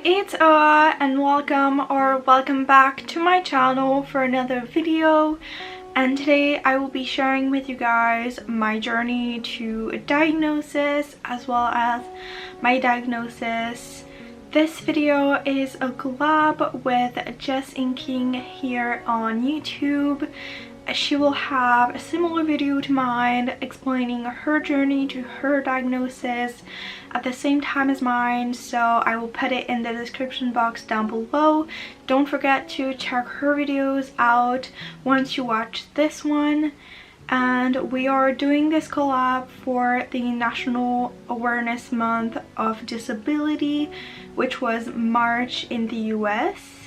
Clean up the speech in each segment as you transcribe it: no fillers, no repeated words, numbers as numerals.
it's and welcome back to my channel for another video. And today I will be sharing with you guys my journey to a diagnosis as well as my diagnosis. This video is a collab with Jess Inking here on YouTube. She will have a similar video to mine explaining her journey to her diagnosis at the same time as mine, so I will put it in the description box down below. Don't forget to check her videos out once you watch this one. And we are doing this collab for the National Awareness Month of Disability, which was March in the US.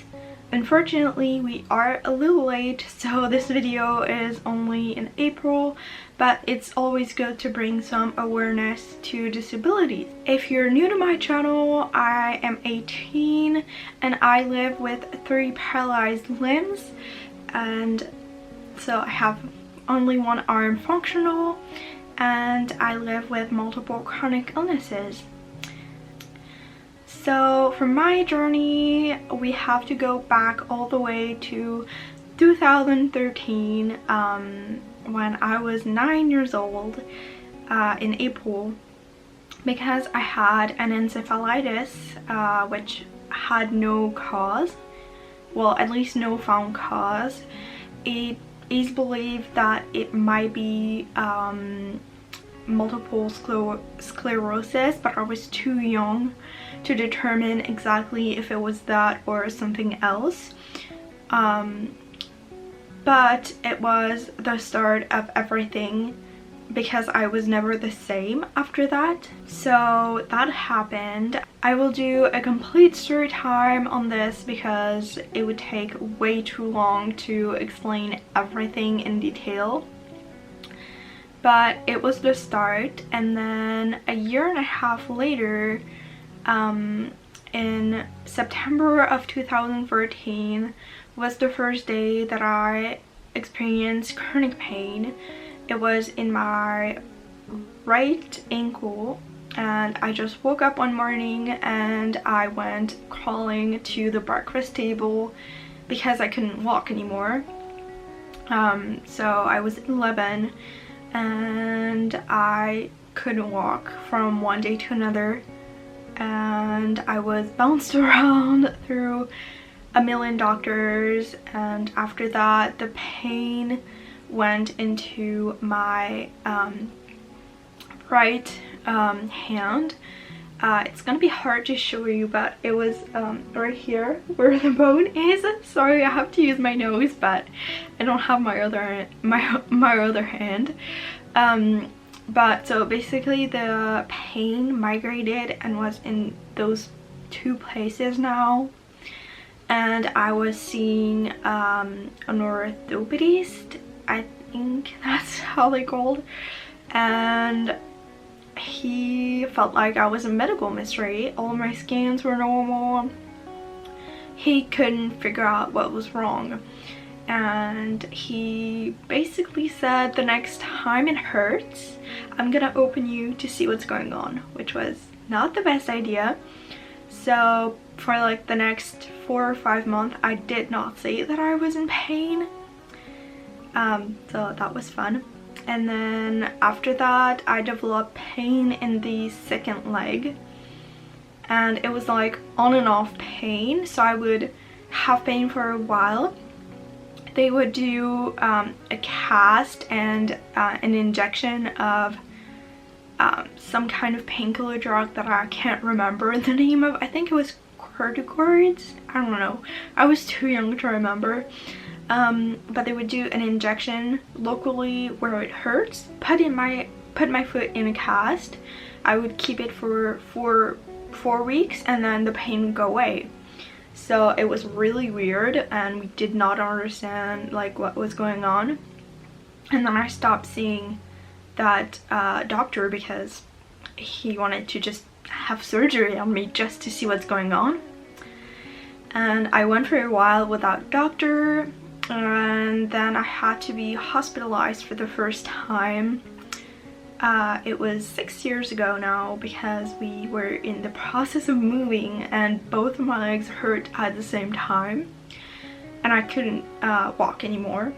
Unfortunately, we are a little late, so this video is only in April, but it's always good to bring some awareness to disabilities. If you're new to my channel, I am 18 and I live with 3 paralyzed limbs, and so I have only one arm functional, and I live with multiple chronic illnesses. So for my journey, we have to go back all the way to 2013 when I was 9 years old in April, because I had an encephalitis which had no cause, well, at least no found cause. It is believed that it might be multiple sclerosis, but I was too young to determine exactly if it was that or something else. But it was the start of everything, because I was never the same after that. So that happened. I will do a complete story time on this because it would take way too long to explain everything in detail. But it was the start, and then a year and a half later, in September of 2013 was the first day that I experienced chronic pain. It was in my right ankle, and I just woke up one morning and I went crawling to the breakfast table because I couldn't walk anymore. So I was 11 and I couldn't walk from one day to another, and I was bounced around through a million doctors, and after that the pain went into my right hand. It's gonna be hard to show you, but it was right here where the bone is. Sorry, I have to use my nose, but I don't have my other hand. But so basically the pain migrated and was in those 2 places now, and I was seeing an orthopedist, I think that's how they called, and he felt like I was a medical mystery. All my scans were normal. He couldn't figure out what was wrong, and he basically said, the next time it hurts, I'm gonna open you to see what's going on, which was not the best idea. So for like the next 4 or 5 months, I did not say that I was in pain. So that was fun. And then after that, I developed pain in the second leg, and it was like on and off pain. So I would have pain for a while. They would do a cast and an injection of some kind of painkiller drug that I can't remember the name of. I think it was corticoids. I don't know. I was too young to remember. But they would do an injection locally where it hurts, put my foot in a cast. I would keep it for 4 weeks, and then the pain would go away. So it was really weird, and we did not understand like what was going on. And then I stopped seeing that doctor because he wanted to just have surgery on me just to see what's going on. And I went for a while without doctor, and then I had to be hospitalized for the first time It was 6 years ago now because we were in the process of moving and both of my legs hurt at the same time and I couldn't walk anymore.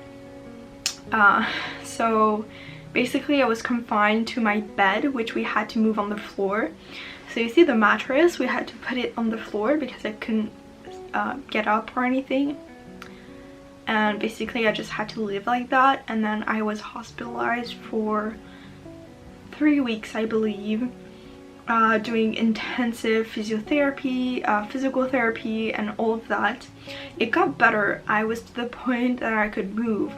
So basically I was confined to my bed, which we had to move on the floor. So you see the mattress, we had to put it on the floor because I couldn't get up or anything. And basically I just had to live like that, and then I was hospitalized for 3 weeks, I believe, doing intensive physiotherapy, physical therapy and all of that. It got better. I was to the point that I could move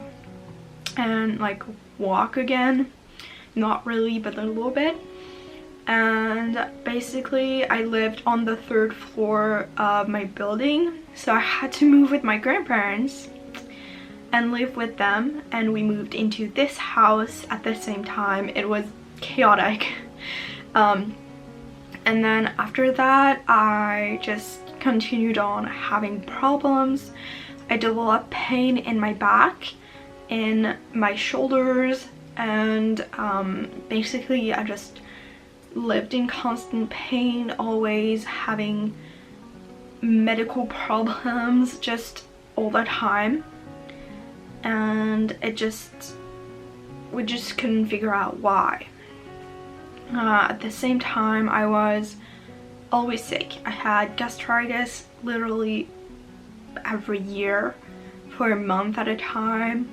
and like walk again, not really but a little bit. And basically I lived on the 3rd floor of my building, so I had to move with my grandparents and live with them, and we moved into this house at the same time. It was chaotic. And then after that I just continued on having problems. I developed pain in my back, in my shoulders, and basically I just lived in constant pain, always having medical problems just all the time, and we just couldn't figure out why. At the same time I was always sick. I had gastritis literally every year for a month at a time.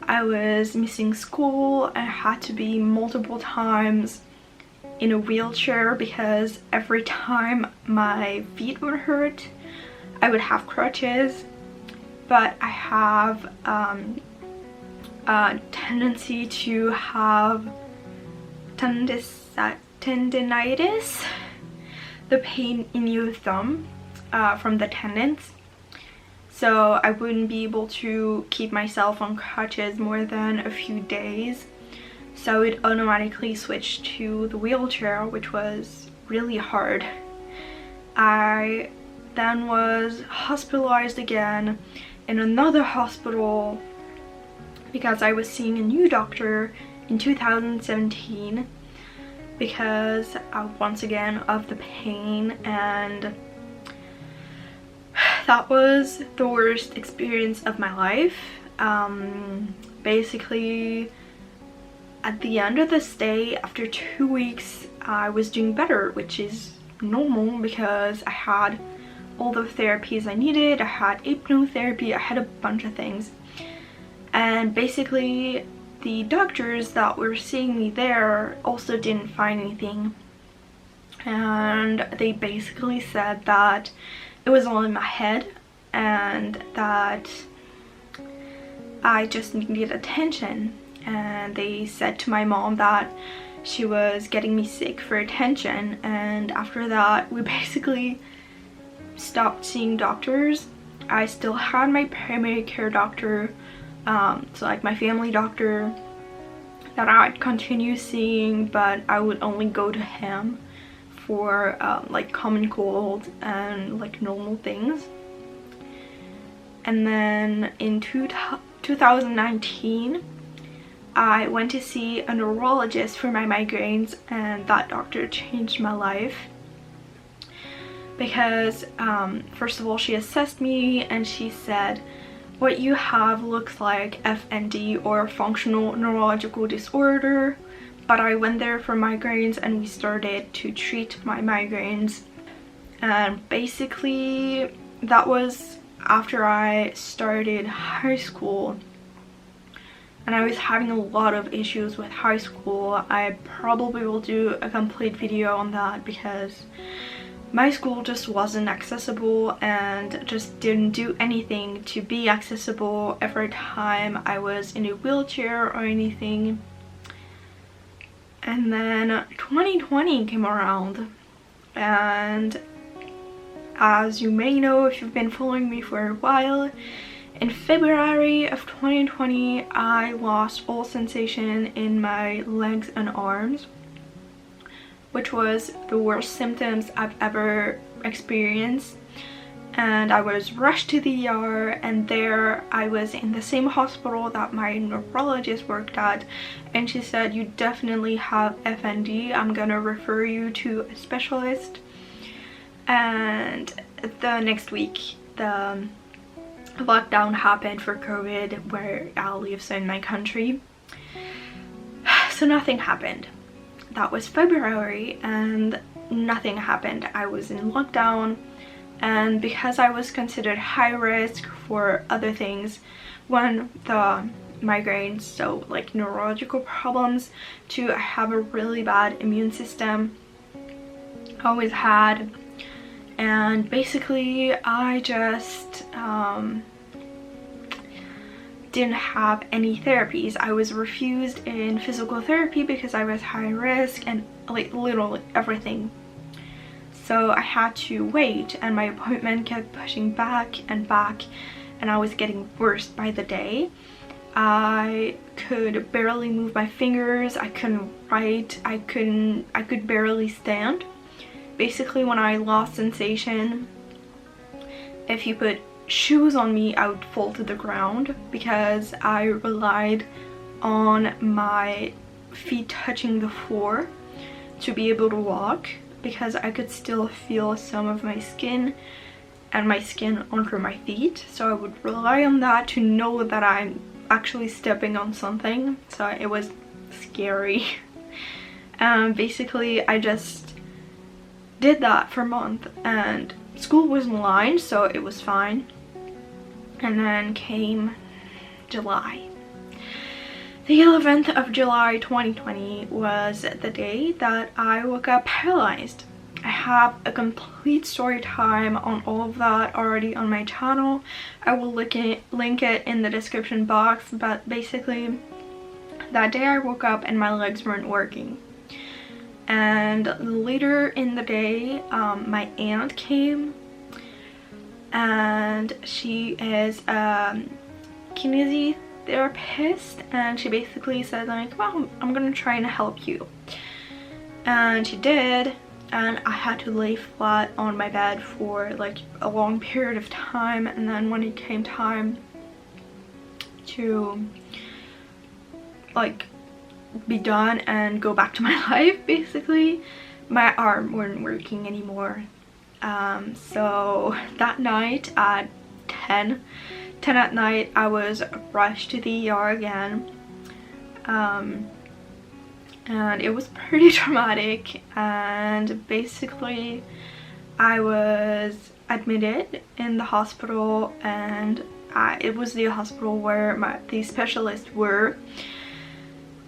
I was missing school. I had to be multiple times in a wheelchair because every time my feet would hurt I would have crutches. But I have a tendency to have tendinitis, the pain in your thumb from the tendons. So I wouldn't be able to keep myself on crutches more than a few days. So it automatically switched to the wheelchair, which was really hard. I then was hospitalized again in another hospital because I was seeing a new doctor in 2017 because once again of the pain, and that was the worst experience of my life. Basically at the end of the stay, after 2 weeks, I was doing better, which is normal because I had all the therapies I needed. I had hypnotherapy, I had a bunch of things. And basically the doctors that were seeing me there also didn't find anything. And they basically said that it was all in my head and that I just needed attention. And they said to my mom that she was getting me sick for attention, and after that we basically stopped seeing doctors. I still had my primary care doctor, so like my family doctor, that I'd continue seeing, but I would only go to him for like common cold and like normal things. And then in 2019 I went to see a neurologist for my migraines, and that doctor changed my life because first of all she assessed me and she said, what you have looks like FND, or functional neurological disorder. But I went there for migraines and we started to treat my migraines, and basically that was after I started high school. And I was having a lot of issues with high school. I probably will do a complete video on that because my school just wasn't accessible and just didn't do anything to be accessible every time I was in a wheelchair or anything. And then 2020 came around, and as you may know if you've been following me for a while, in February of 2020 I lost all sensation in my legs and arms, which was the worst symptoms I've ever experienced. and I was rushed to the ER, and there I was in the same hospital that my neurologist worked at, and she said, you definitely have FND, I'm gonna refer you to a specialist. And the next week the lockdown happened for COVID, where I live in my country, so nothing happened. That was February and nothing happened. I was in lockdown, and because I was considered high risk for other things, one, the migraines, so like neurological problems, two, I have a really bad immune system, always had, and basically I just didn't have any therapies. I was refused in physical therapy because I was high risk and like literally everything. So I had to wait, and my appointment kept pushing back and back, and I was getting worse by the day. I could barely move my fingers, I couldn't write, I could barely stand. Basically, when I lost sensation, if you put shoes on me, I would fall to the ground, because I relied on my feet touching the floor to be able to walk, because I could still feel some of my skin and my skin under my feet. So I would rely on that to know that I'm actually stepping on something. So it was scary. Basically, I just did that for a month, and school was online, so it was fine. And then came July. The 11th of July 2020 was the day that I woke up paralyzed. I have a complete story time on all of that already on my channel. I will link it in the description box, but basically that day I woke up and my legs weren't working. And later in the day, my aunt came, and she is a kinesiotherapist, and she basically said like, well, I'm gonna try and help you. And she did, and I had to lay flat on my bed for like a long period of time. And then when it came time to like be done and go back to my life, basically my arm weren't working anymore. So that night at 10 at night, I was rushed to the ER again, and it was pretty traumatic. And basically I was admitted in the hospital, and it was the hospital where the specialists were.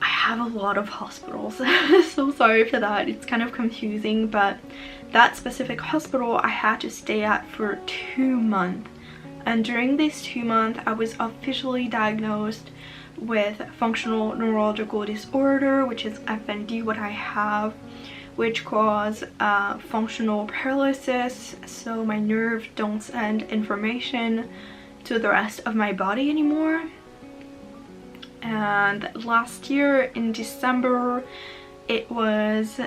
I have a lot of hospitals, so sorry for that, it's kind of confusing, but that specific hospital I had to stay at for 2 months. And during these 2 months, I was officially diagnosed with functional neurological disorder, which is FND, what I have, which cause functional paralysis. So my nerves don't send information to the rest of my body anymore. And last year in December, it was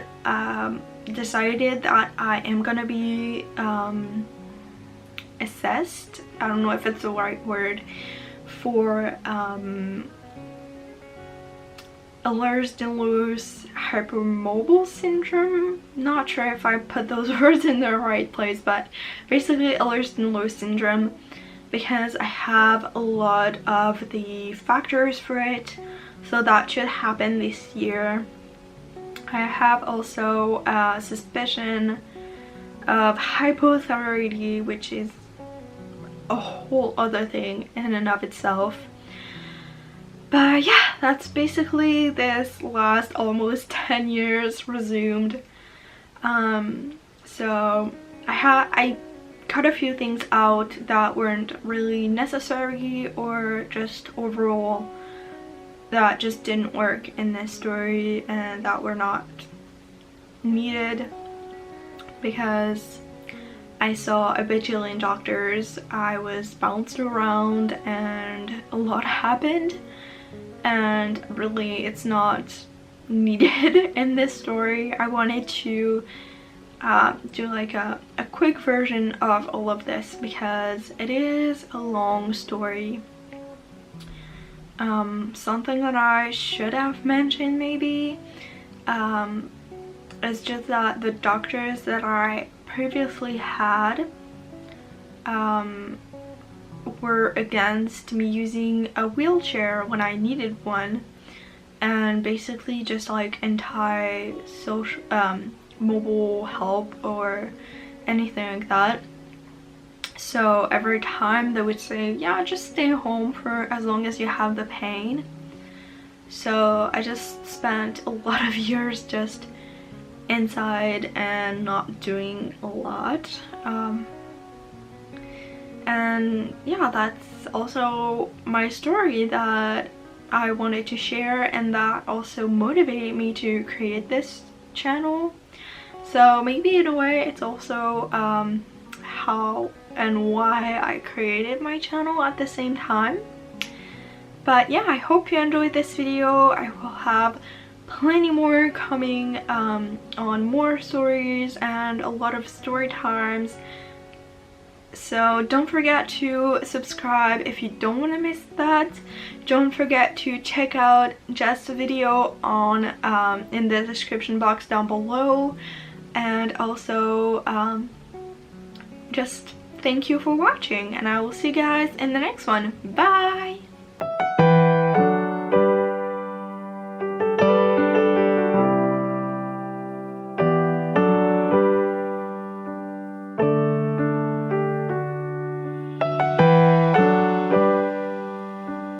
decided that I am gonna be assessed, I don't know if it's the right word, for Ehlers-Danlos hypermobile syndrome. Not sure if I put those words in the right place, but basically Ehlers-Danlos syndrome, because I have a lot of the factors for it, so that should happen this year. I have also a suspicion of hypothyroidism, which is a whole other thing in and of itself. But yeah, that's basically this last almost 10 years resumed. So I cut a few things out that weren't really necessary, or just overall that just didn't work in this story and that were not needed, because I saw a bajillion doctors, I was bounced around, and a lot happened, and really it's not needed in this story. I wanted to do like a quick version of all of this because it is a long story. Something that I should have mentioned maybe is just that the doctors that I previously had were against me using a wheelchair when I needed one, and basically just like anti-social mobile help or anything like that. So every time they would say, yeah, just stay home for as long as you have the pain. So I just spent a lot of years just inside and not doing a lot. And yeah, that's also my story that I wanted to share, and that also motivated me to create this channel. So maybe in a way it's also how and why I created my channel at the same time. But yeah, I hope you enjoyed this video. I will have plenty more coming on more stories and a lot of story times. So don't forget to subscribe if you don't want to miss that. Don't forget to check out Jess's video on in the description box down below. And also just thank you for watching, and I will see you guys in the next one. Bye!